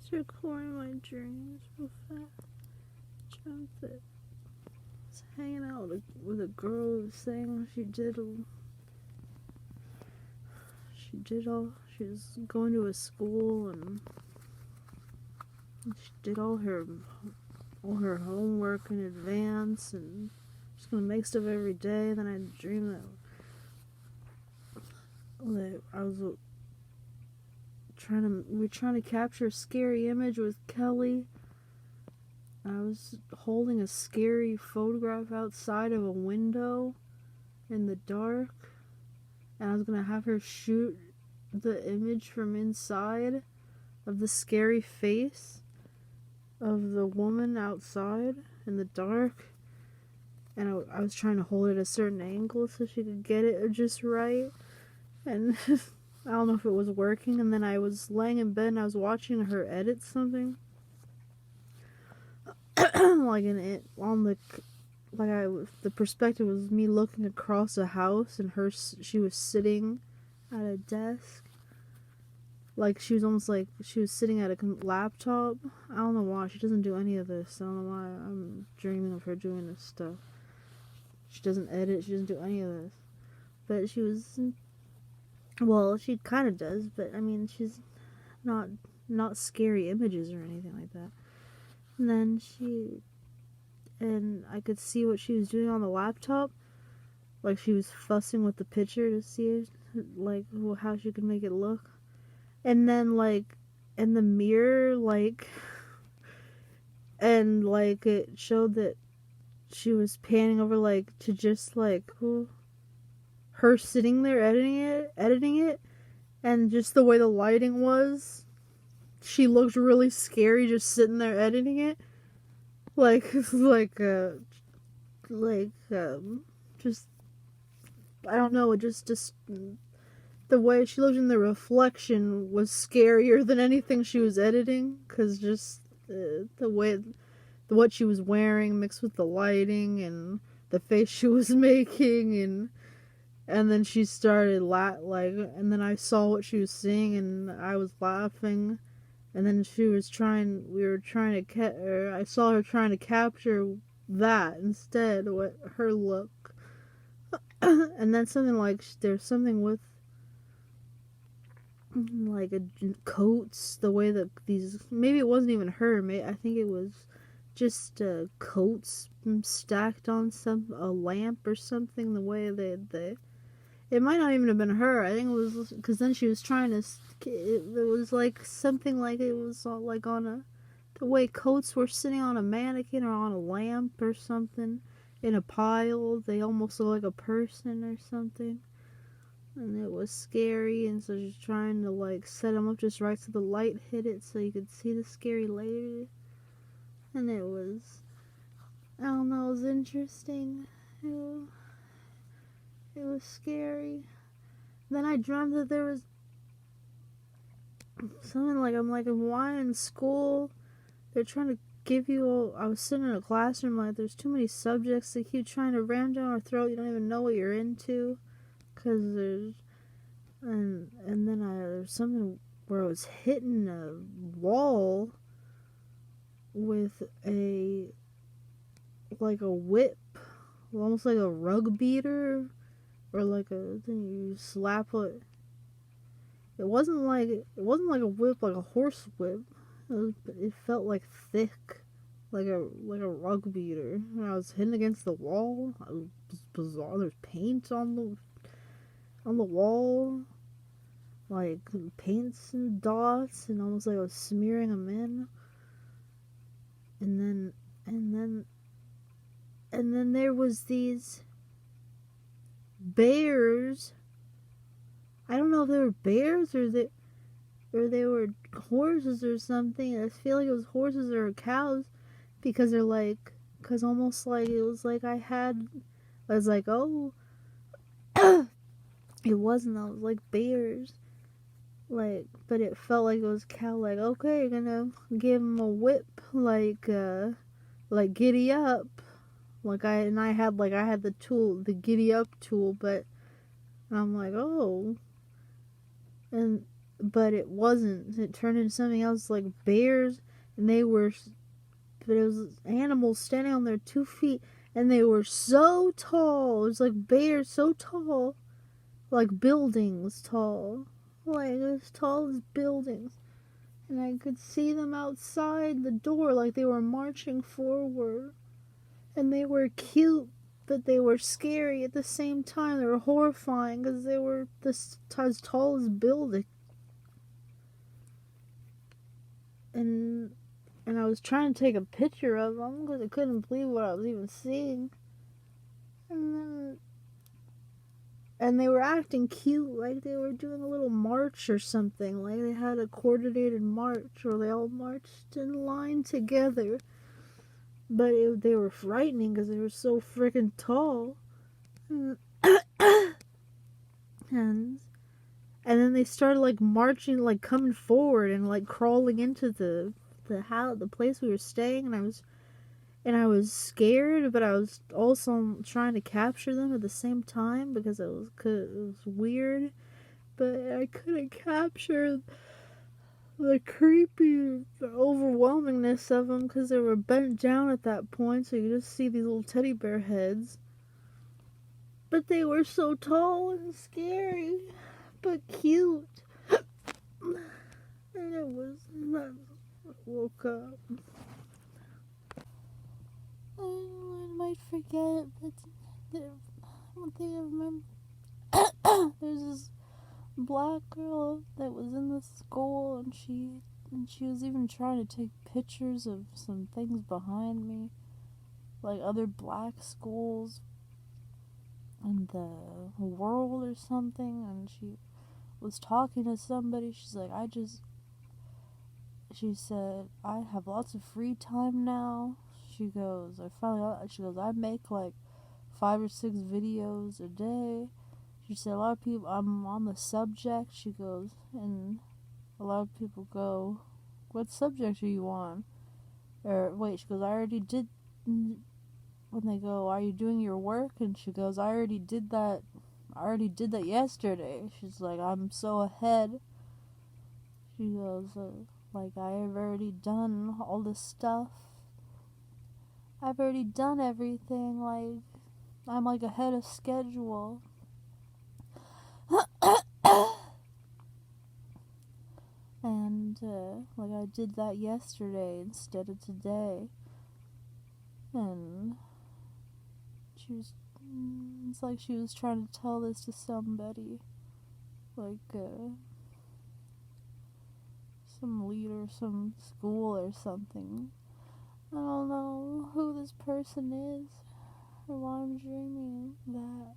It's recording my dreams real fast. Dreamt that I was hanging out with a girl who was saying she was going to a school and she did all her homework in advance and she's gonna make stuff every day. Then I dreamed that I was we were trying to capture a scary image with Kelly. I was holding a scary photograph outside of a window in the dark, and I was gonna have her shoot the image from inside of the scary face of the woman outside in the dark, and I was trying to hold it at a certain angle so she could get it just right, and I don't know if it was working. And then I was laying in bed and I was watching her edit something like the perspective was me looking across a house and she was sitting at a desk, like she was almost like she was sitting at a laptop. I don't know why she doesn't do any of this. I don't know why I'm dreaming of her doing this stuff. She doesn't edit, she doesn't do any of this, but she was, well, she kind of does, but I mean, she's not scary images or anything like that. And then I could see what she was doing on the laptop. Like, she was fussing with the picture to see, like, how she could make it look. And then, like, in the mirror, like, and, like, it showed that she was panning over, like, to just, like, her sitting there editing it, and just the way the lighting was, she looked really scary just sitting there editing it. Just, I don't know, just the way she looked in the reflection was scarier than anything she was editing, because just the way, what she was wearing mixed with the lighting and the face she was making, and then she started and then I saw what she was seeing and I was laughing. And then I saw her trying to capture that instead, what her look. And then there's something with, like, coats, the way that maybe it wasn't even her, I think it was just coats stacked on a lamp or something, the way it might not even have been her. I think it was, because then she was trying to, it was like something like it was like the way coats were sitting on a mannequin or on a lamp or something in a pile. They almost look like a person or something. And it was scary, and so she's trying to, like, set them up just right so the light hit it so you could see the scary lady. And it was, I don't know, it was interesting. It was scary. Then I dreamt that there was something like, why in school they're trying to give you I was sitting in a classroom, like, there's too many subjects they keep trying to ram down our throat. You don't even know what you're into, because there's, and then there's something where I was hitting a wall with a whip, almost like a rug beater, or like a thing you slap it. It wasn't like a whip, like a horse whip. It felt like thick, like a rug beater. And I was hitting against the wall. It was bizarre. There's paint on the wall, like paints and dots, and almost like I was smearing them in. And then there was these bears. I don't know if they were bears or they were horses or something. I feel like it was horses or cows, because because almost like it was like I was like, oh, it wasn't. I was like bears, like, but it felt like it was cow. Like, okay, you're gonna give him a whip, like giddy up. I had the tool, the giddy up tool, but I'm like, oh. And but it wasn't. It turned into something else, like bears, and they were, but it was animals standing on their 2 feet, and they were so tall. It was like bears so tall, like buildings tall, like as tall as buildings. And I could see them outside the door, like they were marching forward. And they were cute, but they were scary at the same time. They were horrifying because they were as tall as buildings. And I was trying to take a picture of them because I couldn't believe what I was even seeing. And they were acting cute, like they were doing a little march or something. Like they had a coordinated march, or they all marched in line together. But they were frightening because they were so freaking tall. And then they started like marching, like coming forward and like crawling into the place we were staying. And I was scared, but I was also trying to capture them at the same time because it was weird. But I couldn't capture the creepy overwhelmingness of them because they were bent down at that point, so you just see these little teddy bear heads. But they were so tall and scary, but cute. And it was, I woke up. I might forget, but one thing I remember, there's this black girl that was in the school, and she was even trying to take pictures of some things behind me, like other black schools in the world or something. And she was talking to somebody. She's like, she said, I have lots of free time now. She goes, I make like 5 or 6 videos a day. She said, a lot of people, I'm on the subject. She goes, and a lot of people go, what subject are you on? Or wait, she goes, I already did. When they go, are you doing your work? And she goes, I already did that yesterday. She's like, I'm so ahead. She goes, like, I have already done all this stuff. I've already done everything. Like, I'm like ahead of schedule. And like I did that yesterday instead of today. And it's like she was trying to tell this to somebody, like some leader, some school or something. I don't know who this person is or why I'm dreaming that.